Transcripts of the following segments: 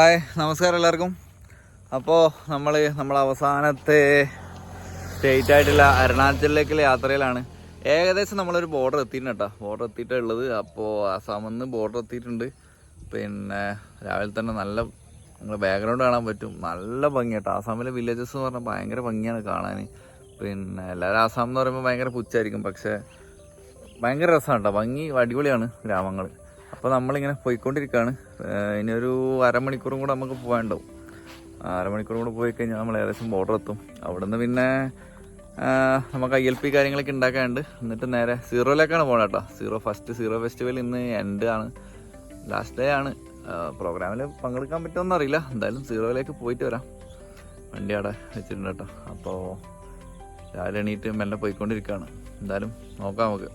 Hi, നമസ്കാരം എല്ലാവർക്കും. അപ്പോൾ നമ്മൾ അവസാനത്തെ സ്റ്റേറ്റ് ആയിട്ടുള്ള അരുണാചലിലേക്കുള്ള യാത്രയിലാണ്. ഏകദേശം നമ്മളൊരു ബോർഡർ എത്തിയിട്ടുണ്ട് കേട്ടോ. ബോർഡർ എത്തിയിട്ടുള്ളത്. അപ്പോൾ ആസാമിൽ നിന്ന് ബോർഡർ എത്തിയിട്ടുണ്ട്. പിന്നെ രാവിലെ തന്നെ നല്ല നിങ്ങൾ ബാക്ക്ഗ്രൗണ്ട് കാണാൻ പറ്റും. നല്ല ഭംഗി കേട്ടോ. ആസാമിലെ വില്ലേജസ് എന്ന് പറഞ്ഞാൽ ഭയങ്കര ഭംഗിയാണ് കാണാൻ. പിന്നെ എല്ലാവരും ആസാം എന്ന് പറയുമ്പോൾ ഭയങ്കര പുച്ഛായിരിക്കും, പക്ഷേ ഭയങ്കര രസമാണ് കേട്ടോ. ഭംഗി അടിപൊളിയാണ് ഗ്രാമങ്ങൾ. അപ്പോൾ നമ്മളിങ്ങനെ പോയിക്കൊണ്ടിരിക്കുകയാണ്. ഇനി ഒരു അരമണിക്കൂറും കൂടെ നമുക്ക് പോകാനുണ്ടാവും. അരമണിക്കൂറും കൂടെ പോയി കഴിഞ്ഞാൽ നമ്മൾ ഏകദേശം ബോർഡർ എത്തും. അവിടെ നിന്ന് പിന്നെ നമുക്ക് ILP കാര്യങ്ങളൊക്കെ ഉണ്ടാക്കാനുണ്ട്. എന്നിട്ട് നേരെ സീറോയിലേക്കാണ് പോകണം കേട്ടോ. സീറോ ഫെസ്റ്റിവൽ ഇന്ന് എൻഡ് ആണ്, ലാസ്റ്റ് ഡേ ആണ്. പ്രോഗ്രാമിൽ പങ്കെടുക്കാൻ പറ്റുമെന്ന് അറിയില്ല. എന്തായാലും സീറോയിലേക്ക് പോയിട്ട് വരാം. വണ്ടി അവിടെ വെച്ചിട്ടുണ്ട് കേട്ടോ. അപ്പോൾ രാവിലെ എണീറ്റ് മെല്ലെ പോയിക്കൊണ്ടിരിക്കുകയാണ്. എന്തായാലും നോക്കാം നമുക്ക്.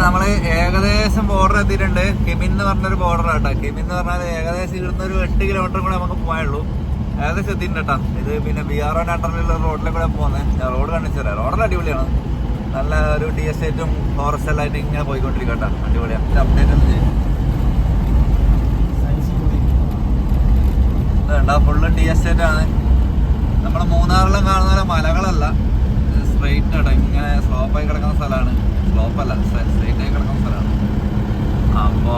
നമ്മള് ഏകദേശം ബോർഡർ എത്തിയിട്ടുണ്ട്. കിമിൻ എന്ന് പറഞ്ഞൊരു ബോർഡർ ആട്ടോ. കിമിൻ എന്ന് പറഞ്ഞാൽ ഏകദേശം ഇവിടുന്ന് ഒരു 8 കിലോമീറ്റർ കൂടെ നമുക്ക് പോയുള്ളൂ. ഏകദേശം എത്തിയിട്ടുണ്ട് കേട്ടോ. ഇത് പിന്നെ BRO നാട്ടറിലുള്ള റോഡിലെ കൂടെ പോകുന്നത്. റോഡ് കണ്ടിച്ചറിയാം. റോഡിൽ അടിപൊളിയാണ്. നല്ല ഒരു ടീ എസ്റ്റേറ്റും ഫോറസ്റ്റ് എല്ലാം ആയിട്ട് ഇങ്ങനെ പോയിക്കൊണ്ടിരിക്കും കേട്ടോ. അടിപൊളിയാണ്. അപ്ഡേറ്റ് ഒന്നും ചെയ്യും വേണ്ട. ഫുള്ള് ടീ എസ്റ്റേറ്റ് ആണ്. നമ്മള് മൂന്നാറിലും കാണുന്ന പോലെ മലകളല്ല, സ്ട്രെയിറ്റ് ആട്ടോ. ഇങ്ങനെ സ്ലോപ്പായി കിടക്കുന്ന സ്ഥലമാണ്. സ്ലോപ്പല്ല, സ്ട്രെയിറ്റ് ആയി കിടക്കുന്ന സ്ഥലമാണ്. അപ്പോ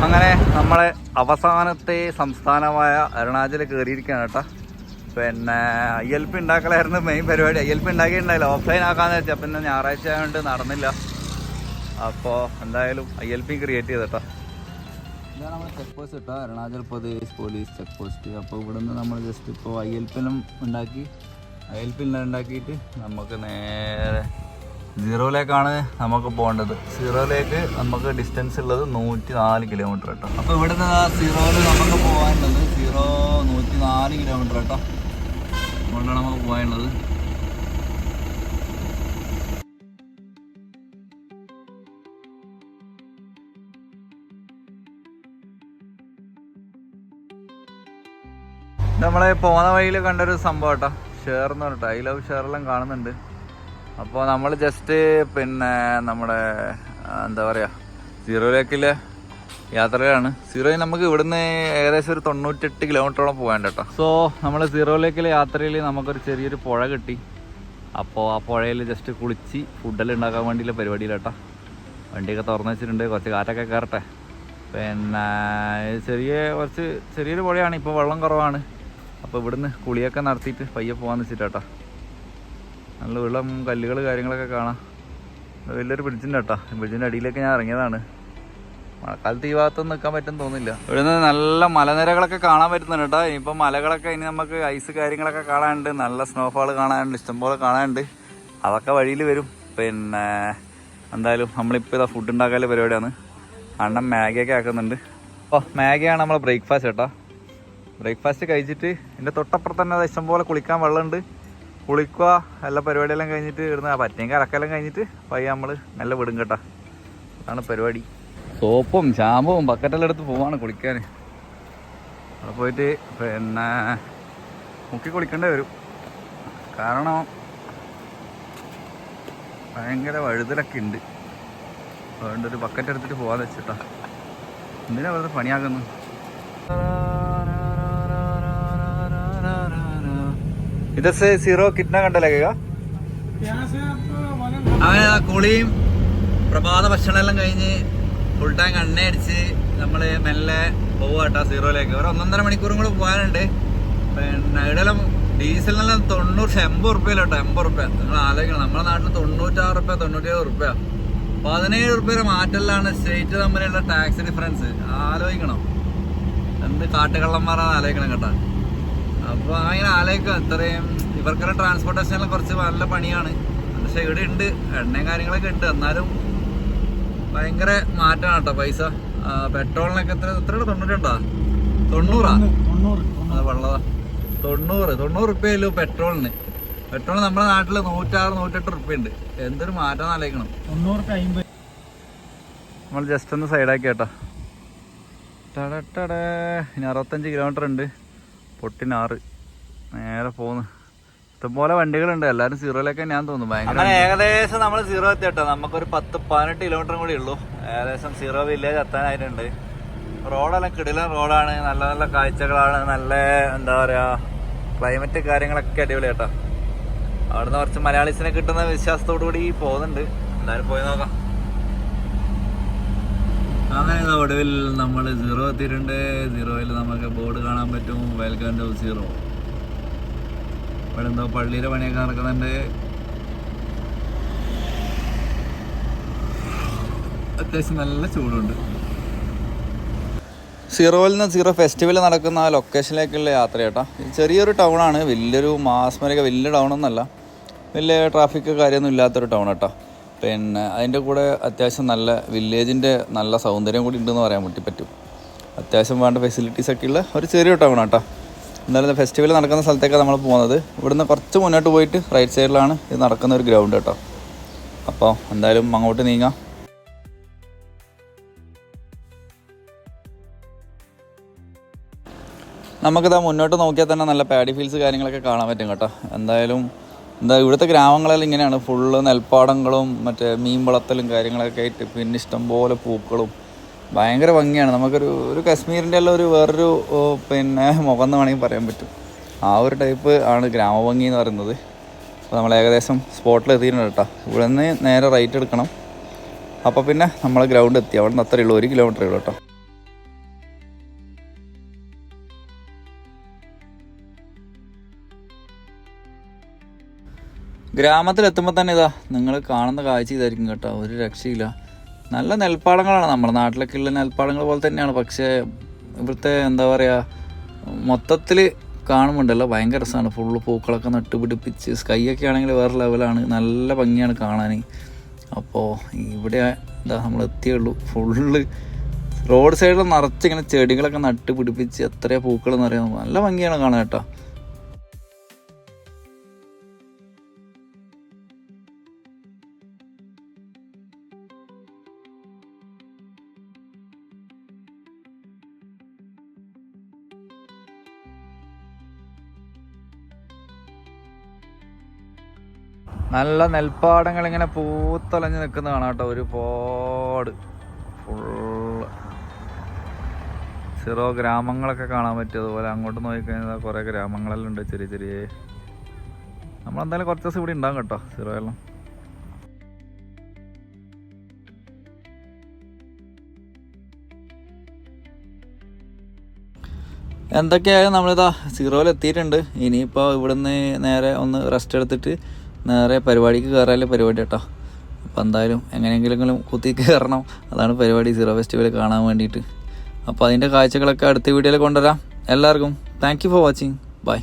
അങ്ങനെ നമ്മളെ അവസാനത്തെ സംസ്ഥാനമായ അരുണാചൽ കയറിയിരിക്കുകയാണ് കേട്ടോ. പിന്നെ ILP ഉണ്ടാക്കലായിരുന്നു മെയിൻ പരിപാടി. ILP ഉണ്ടാക്കിയിട്ടുണ്ടായില്ല, ഓഫ്ലൈൻ ആക്കാന്ന് വെച്ചാൽ പിന്നെ ഞായറാഴ്ച ആയതുകൊണ്ട് നടന്നില്ല. അപ്പോൾ എന്തായാലും ILP ക്രിയേറ്റ് ചെയ്തട്ടോ. ഇതാണ് നമ്മൾ ചെക്ക് പോസ്റ്റ് കേട്ടോ, Arunachal Pradesh police check post. അപ്പോൾ ഇവിടുന്ന് നമ്മൾ ജസ്റ്റ് ഇപ്പോൾ ILP ഉണ്ടാക്കിയിട്ട് നമുക്ക് നേരെ സീറോയിലേക്കാണ് നമുക്ക് പോകേണ്ടത്. സീറോയിലേക്ക് നമുക്ക് ഡിസ്റ്റൻസ് ഉള്ളത് 104 കിലോമീറ്റർ കേട്ടോ. അപ്പോൾ ഇവിടുന്ന് സീറോയിൽ നമുക്ക് പോകാനുള്ളത് 104 കിലോമീറ്റർ കേട്ടോ. അതുകൊണ്ടാണ് നമുക്ക് പോകാനുള്ളത്. നമ്മളെ പോകുന്ന വഴിയിൽ കണ്ടൊരു സംഭവം കേട്ടോ, ഷെയർ എന്ന് പറഞ്ഞിട്ട്. I love ഷെയറെല്ലാം കാണുന്നുണ്ട്. അപ്പോൾ നമ്മൾ ജസ്റ്റ് പിന്നെ നമ്മുടെ എന്താ പറയുക സീറോയിലേക്കുള്ള യാത്രയിലാണ്. സീറോയിൽ നമുക്ക് ഇവിടുന്ന് ഏകദേശം ഒരു 98 കിലോമീറ്ററോളം പോകാൻ കേട്ടോ. സോ നമ്മൾ സീറോയിലേക്കുള്ള യാത്രയിൽ നമുക്കൊരു ചെറിയൊരു പുഴ കിട്ടി. അപ്പോൾ ആ പുഴയിൽ ജസ്റ്റ് കുളിച്ച് ഫുഡെല്ലാം ഉണ്ടാക്കാൻ വേണ്ടിയുള്ള പരിപാടിയിലാട്ടോ. വണ്ടിയൊക്കെ തുറന്നു വെച്ചിട്ടുണ്ട്, കുറച്ച് കാറ്റൊക്കെ കയറട്ടെ. പിന്നെ ചെറിയൊരു പുഴയാണ്. ഇപ്പോൾ വെള്ളം കുറവാണ്. അപ്പോൾ ഇവിടുന്ന് കുളിയൊക്കെ നടത്തിയിട്ട് പയ്യെ പോകാമെന്ന് വെച്ചിട്ടാട്ടോ. നല്ല വെള്ളം, കല്ലുകൾ കാര്യങ്ങളൊക്കെ കാണാം. വലിയൊരു ബ്രിഡ്ജിൻ്റെ കേട്ടോ. ബ്രിഡ്ജിൻ്റെ അടിയിലേക്ക് ഞാൻ ഇറങ്ങിയതാണ്. മഴക്കാലത്ത് ഈ ഭാഗത്തൊന്നും നിൽക്കാൻ പറ്റുമെന്ന് തോന്നുന്നില്ല. ഇവിടുന്ന് നല്ല മലനിരകളൊക്കെ കാണാൻ പറ്റുന്നുണ്ട് കേട്ടോ. ഇനിയിപ്പോൾ മലകളൊക്കെ ഇനി നമുക്ക് ഐസ് കാര്യങ്ങളൊക്കെ കാണാനുണ്ട്, നല്ല സ്നോഫാൾ കാണാനുണ്ട്, ഇഷ്ടംപോലെ കാണാനുണ്ട്. അതൊക്കെ വഴിയിൽ വരും. പിന്നെ എന്തായാലും നമ്മളിപ്പോൾ ഇതാ ഫുഡ് ഉണ്ടാക്കാനുള്ള പരിപാടിയാണ്. അണ്ണൻ മാഗിയൊക്കെ ആക്കുന്നുണ്ട്. അപ്പോൾ മാഗിയാണ് നമ്മളെ ബ്രേക്ക്ഫാസ്റ്റ് കേട്ടോ. ബ്രേക്ക്ഫാസ്റ്റ് കഴിച്ചിട്ട് എൻ്റെ തൊട്ടപ്പുറത്ത് തന്നെ ഇഷ്ടംപോലെ കുളിക്കാൻ വെള്ളമുണ്ട്. കുളിക്കുക, എല്ലാ പരിപാടിയെല്ലാം കഴിഞ്ഞിട്ട് ഇടുന്ന പറ്റിയെങ്കിൽ അരക്കെല്ലാം കഴിഞ്ഞിട്ട് പയ്യ നമ്മൾ നല്ല വിടും കേട്ടോ. അതാണ് പരിപാടി. സോപ്പും ഷാമ്പും ബക്കറ്റെല്ലാം എടുത്ത് പോവാണ് കുളിക്കാൻ. അവിടെ പോയിട്ട് പിന്നെ മുക്കി കുളിക്കേണ്ടി വരും. കാരണം ഭയങ്കര വഴുതലൊക്കെ ഉണ്ട്. അതുകൊണ്ട് ഒരു ബക്കറ്റ് എടുത്തിട്ട് പോകാതെ വെച്ചിട്ടാ. എന്തിനാ വെറുതെ പണിയാക്കുന്നു. ഇതേ സീറോ കിറ്റ്ന കണ്ടല്ലേക്ക. അങ്ങനെ കുളിയും പ്രഭാത ഭക്ഷണമെല്ലാം കഴിഞ്ഞ് ഫുൾ ടാങ്ക് എണ്ണയടിച്ച് നമ്മൾ മെല്ലെ പോവാട്ടോ സീറോയിലേക്ക്. ഒരു 1.5 മണിക്കൂറും കൂടെ പോകാനുണ്ട്. പിന്നെ ഇവിടെയെല്ലാം ഡീസലിനെല്ലാം 80 റുപ്യയിലോട്ടോ. 80 റുപ്യ നിങ്ങൾ ആലോചിക്കണം. നമ്മുടെ നാട്ടിൽ 96 റുപ്യ 97 റുപ്യ 17 റുപ്യയുടെ മാറ്റെല്ലാണ് സ്റ്റേറ്റ് തമ്മിലുള്ള ടാക്സ് ഡിഫറൻസ്. ആലോചിക്കണം. എന്ത് കാട്ടുകള്ളന്മാരാണ് ആലോചിക്കണം കേട്ടോ. അപ്പോൾ അങ്ങനെ ആലോചിക്കുക. ഇത്രയും ഇവർക്കുള്ള ട്രാൻസ്പോർട്ടേഷനെല്ലാം കുറച്ച് നല്ല പണിയാണ്. പക്ഷെ ഇവിടെ ഉണ്ട്, എണ്ണയും കാര്യങ്ങളൊക്കെ ഉണ്ട്. എന്നാലും ഭയങ്കര മാറ്റമാണ് കേട്ടോ പൈസ. പെട്രോളിനൊക്കെ എത്ര 90 ഉണ്ടോ? 90 അത് വെള്ളതാ. 90 റുപ്യല്ലോ പെട്രോളിന്. പെട്രോൾ നമ്മുടെ നാട്ടിൽ 106-108 റുപ്യ ഉണ്ട്. എന്തൊരു മാറ്റം ആലോചിക്കണം. 90-50. നമ്മൾ ജസ്റ്റ് ഒന്ന് സൈഡാക്കി കേട്ടോ. ഇനി 65 കിലോമീറ്റർ ഉണ്ട്. പൊട്ടിനാറ് നേരെ പോകുന്നു. ഇഷ്ടംപോലെ വണ്ടികളുണ്ട്. എല്ലാവരും സീറോയിലൊക്കെ ഞാൻ തോന്നുന്നു ഭയങ്കര. അങ്ങനെ ഏകദേശം നമ്മൾ സീറോ എത്തി കേട്ടോ. നമുക്കൊരു 10-18 കിലോമീറ്ററും കൂടി ഉള്ളൂ. ഏകദേശം സീറോ വില്ലേജ് എത്താനായിട്ടുണ്ട്. റോഡെല്ലാം കിടിലൻ റോഡാണ്. നല്ല നല്ല കാഴ്ചകളാണ്. നല്ല എന്താ പറയുക ക്ലൈമറ്റ് കാര്യങ്ങളൊക്കെ അടിപൊളി കേട്ടോ. അവിടുന്ന് കുറച്ച് മലയാളീസിനെ കിട്ടുന്ന വിശ്വാസത്തോടു കൂടി പോകുന്നുണ്ട്. എന്തായാലും പോയി നോക്കാം. അങ്ങനെ ഒടുവിൽ നമ്മൾ സീറോ എത്തിയിട്ടുണ്ട്. സീറോയിൽ നമുക്ക് ബോർഡ് കാണാൻ പറ്റും, വെൽക്കം ടു സീറോ. ഇവിടെ എന്തോ പള്ളിയിലെ പണിയൊക്കെ നടക്കുന്നുണ്ട്. അത്യാവശ്യം നല്ല ചൂടുണ്ട്. സീറോയിൽ നിന്ന് സീറോ ഫെസ്റ്റിവൽ നടക്കുന്ന ആ ലൊക്കേഷനിലേക്കുള്ള യാത്ര കേട്ടോ. ചെറിയൊരു ടൗണാണ്, വലിയൊരു മാസ്മരിക വലിയ ടൗണൊന്നുമല്ല, വലിയ ട്രാഫിക് കാര്യമൊന്നും ഇല്ലാത്തൊരു ടൗൺ കേട്ടോ. പിന്നെ അതിൻ്റെ കൂടെ അത്യാവശ്യം നല്ല വില്ലേജിൻ്റെ നല്ല സൗന്ദര്യം കൂടി ഉണ്ടെന്ന് പറയാൻ പറ്റും. അത്യാവശ്യം വേണ്ട ഫെസിലിറ്റീസൊക്കെ ഉള്ള ഒരു ചെറിയ ടൗൺ കേട്ടോ. എന്തായാലും ഫെസ്റ്റിവൽ നടക്കുന്ന സ്ഥലത്തേക്കാണ് നമ്മൾ പോകുന്നത്. ഇവിടുന്ന് കുറച്ച് മുന്നോട്ട് പോയിട്ട് റൈറ്റ് സൈഡിലാണ് ഇത് നടക്കുന്ന ഒരു ഗ്രൗണ്ട് കേട്ടോ. അപ്പോൾ എന്തായാലും അങ്ങോട്ട് നീങ്ങാം. നമുക്കിതാ മുന്നോട്ട് നോക്കിയാൽ തന്നെ നല്ല പാഡി ഫീൽഡ്സ് കാര്യങ്ങളൊക്കെ കാണാൻ പറ്റും കേട്ടോ. എന്തായാലും ഇവിടുത്തെ ഗ്രാമങ്ങളെല്ലാം ഇങ്ങനെയാണ്. ഫുള്ള് നെൽപ്പാടങ്ങളും മറ്റേ മീൻ വളർത്തലും കാര്യങ്ങളൊക്കെ ആയിട്ട് പിന്നെ ഇഷ്ടംപോലെ പൂക്കളും ഭയങ്കര ഭംഗിയാണ്. നമുക്കൊരു കാശ്മീരിൻ്റെ എല്ലാം വേറൊരു പിന്നെ മുഖം എന്ന് വേണമെങ്കിൽ പറയാൻ പറ്റും. ആ ഒരു ടൈപ്പ് ആണ് ഗ്രാമഭംഗി എന്ന് പറയുന്നത്. അപ്പോൾ നമ്മൾ ഏകദേശം സ്പോട്ടിൽ എത്തിയിട്ടുണ്ട് കേട്ടോ. ഇവിടെ നിന്ന് നേരെ റൈറ്റ് എടുക്കണം. അപ്പോൾ പിന്നെ നമ്മൾ ഗ്രൗണ്ട് എത്തി. അവിടെ നിന്ന് അത്രയേ ഉള്ളൂ, 1 കിലോമീറ്ററേ ഉള്ളൂ കേട്ടോ. ഗ്രാമത്തിലെത്തുമ്പോൾ തന്നെ ഇതാ നിങ്ങൾ കാണുന്ന കാഴ്ച ഇതായിരിക്കും കേട്ടോ. ഒരു രക്ഷയില്ല. നല്ല നെൽപ്പാടങ്ങളാണ്. നമ്മുടെ നാട്ടിലൊക്കെ ഉള്ള നെൽപ്പാടങ്ങൾ പോലെ തന്നെയാണ്. പക്ഷേ ഇവിടുത്തെ എന്താ പറയുക മൊത്തത്തിൽ കാണുമ്പോണ്ടല്ലോ ഭയങ്കര രസമാണ്. ഫുള്ള് പൂക്കളൊക്കെ നട്ടുപിടിപ്പിച്ച് സ്കൈയൊക്കെ ആണെങ്കിൽ വേറെ ലെവലാണ്. നല്ല ഭംഗിയാണ് കാണാൻ. അപ്പോൾ ഇവിടെ എന്താ നമ്മൾ എത്തിയുള്ളൂ. ഫുള്ള് റോഡ് സൈഡിൽ നിറച്ചിങ്ങനെ ചെടികളൊക്കെ നട്ടുപിടിപ്പിച്ച് എത്രയാണ് പൂക്കളെന്ന് അറിയാം. നല്ല ഭംഗിയാണ് കാണാൻ കേട്ടോ. നല്ല നെൽപ്പാടങ്ങൾ ഇങ്ങനെ പൂത്തലഞ്ഞ് നിൽക്കുന്ന കാണാം കേട്ടോ. ഒരുപാട് ഫുള്ള് സീറോ ഗ്രാമങ്ങളൊക്കെ കാണാൻ പറ്റും. അതുപോലെ അങ്ങോട്ട് നോക്കിക്കഴിഞ്ഞാൽ കുറേ ഗ്രാമങ്ങളെല്ലാം ഉണ്ട് ചെറിയ ചെറിയ. നമ്മളെന്തായാലും കുറച്ച് ദിവസം ഇവിടെ ഉണ്ടാകും കേട്ടോ സീറോ എല്ലാം. എന്തൊക്കെയായാലും നമ്മളിതാ സീറോയിൽ എത്തിയിട്ടുണ്ട്. ഇനിയിപ്പോൾ ഇവിടുന്ന് നേരെ ഒന്ന് റെസ്റ്റ് എടുത്തിട്ട് നേരെ പരിപാടിക്ക് കയറാനുള്ള പരിപാടി കേട്ടോ. അപ്പോൾ എന്തായാലും എങ്ങനെയെങ്കിലും കുത്തി കയറണം. അതാണ് പരിപാടി, സീറോ ഫെസ്റ്റിവൽ കാണാൻ വേണ്ടിയിട്ട്. അപ്പോൾ അതിൻ്റെ കാഴ്ചകളൊക്കെ അടുത്ത വീഡിയോയിൽ കൊണ്ടുവരാം. എല്ലാവർക്കും thank you for watching. By.